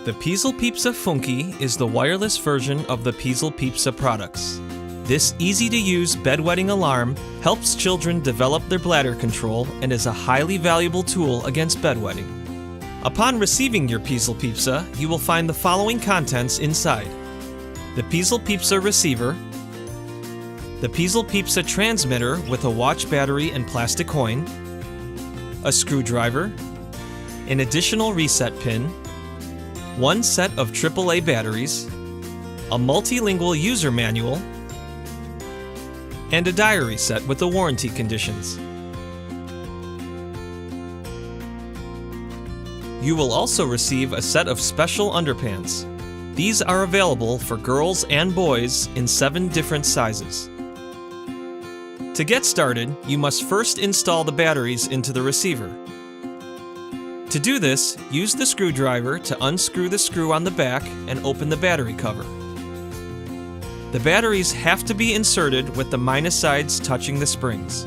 The Piesel-Piepser Funki is the wireless version of the Piesel-Piepser products. This easy-to-use bedwetting alarm helps children develop their bladder control and is a highly valuable tool against bedwetting. Upon receiving your Piesel-Piepser, you will find the following contents inside: the Piesel-Piepser receiver, the Piesel-Piepser transmitter with a watch battery and plastic coin, a screwdriver, an additional reset pin, one set of AAA batteries, a multilingual user manual, and a diary set with the warranty conditions. You will also receive a set of special underpants. These are available for girls and boys in 7 different sizes. To get started, you must first install the batteries into the receiver. To do this, use the screwdriver to unscrew the screw on the back and open the battery cover. The batteries have to be inserted with the minus sides touching the springs.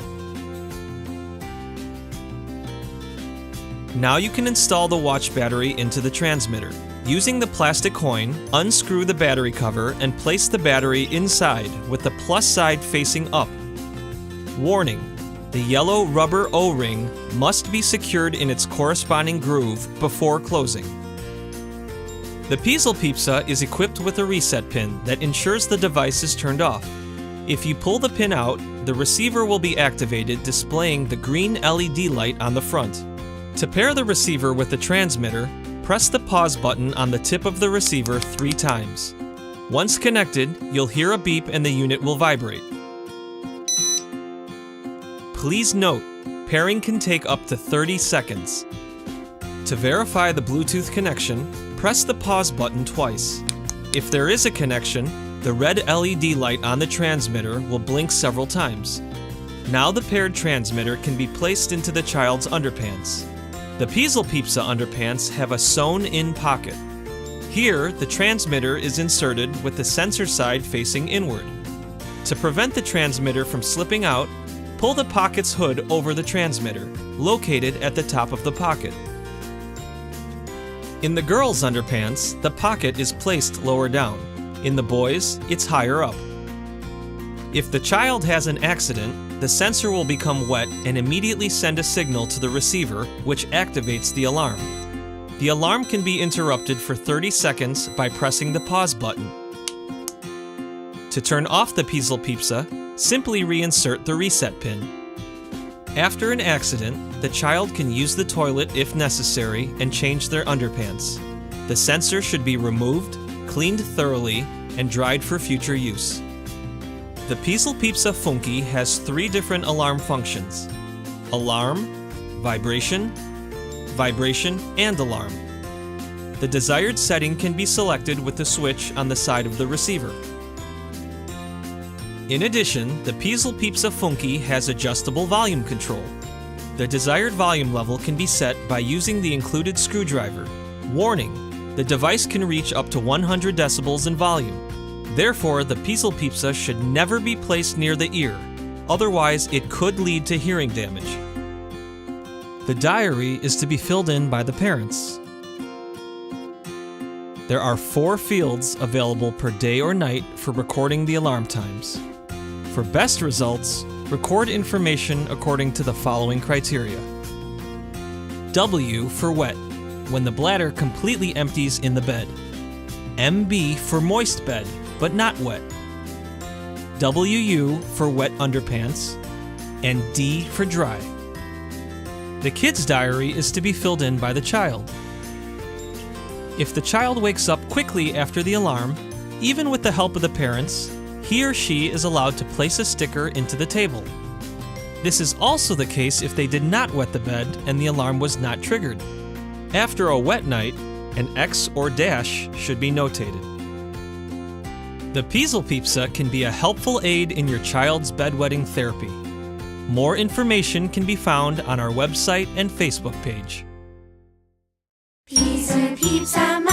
Now you can install the watch battery into the transmitter. Using the plastic coin, unscrew the battery cover and place the battery inside with the plus side facing up. Warning: the yellow rubber O-ring must be secured in its corresponding groove before closing. The Piesel-Piepser is equipped with a reset pin that ensures the device is turned off. If you pull the pin out, the receiver will be activated, displaying the green LED light on the front. To pair the receiver with the transmitter, press the pause button on the tip of the receiver 3 times. Once connected, you'll hear a beep and the unit will vibrate. Please note, pairing can take up to 30 seconds. To verify the Bluetooth connection, press the pause button twice. If there is a connection, the red LED light on the transmitter will blink several times. Now the paired transmitter can be placed into the child's underpants. The Piesel-Piepser underpants have a sewn-in pocket. Here, the transmitter is inserted with the sensor side facing inward. To prevent the transmitter from slipping out, pull the pocket's hood over the transmitter, located at the top of the pocket. In the girls' underpants, the pocket is placed lower down. In the boys', it's higher up. If the child has an accident, the sensor will become wet and immediately send a signal to the receiver, which activates the alarm. The alarm can be interrupted for 30 seconds by pressing the pause button. To turn off the Piesel-Piepser, simply reinsert the reset pin. After an accident, the child can use the toilet if necessary and change their underpants. The sensor should be removed, cleaned thoroughly, and dried for future use. The Piesel-Piepser Funki has 3 different alarm functions: alarm, vibration, vibration, and alarm. The desired setting can be selected with the switch on the side of the receiver. In addition, the Piesel-Piepser Funki has adjustable volume control. The desired volume level can be set by using the included screwdriver. Warning: the device can reach up to 100 decibels in volume. Therefore, the Piesel-Piepser should never be placed near the ear, otherwise it could lead to hearing damage. The diary is to be filled in by the parents. There are 4 fields available per day or night for recording the alarm times. For best results, record information according to the following criteria. W for wet, when the bladder completely empties in the bed. MB for moist bed, but not wet. WU for wet underpants, and D for dry. The kid's diary is to be filled in by the child. If the child wakes up quickly after the alarm, even with the help of the parents, he or she is allowed to place a sticker into the table. This is also the case if they did not wet the bed and the alarm was not triggered. After a wet night, an X or dash should be notated. The Piesel-Piepser can be a helpful aid in your child's bedwetting therapy. More information can be found on our website and Facebook page. Piesel-Piepser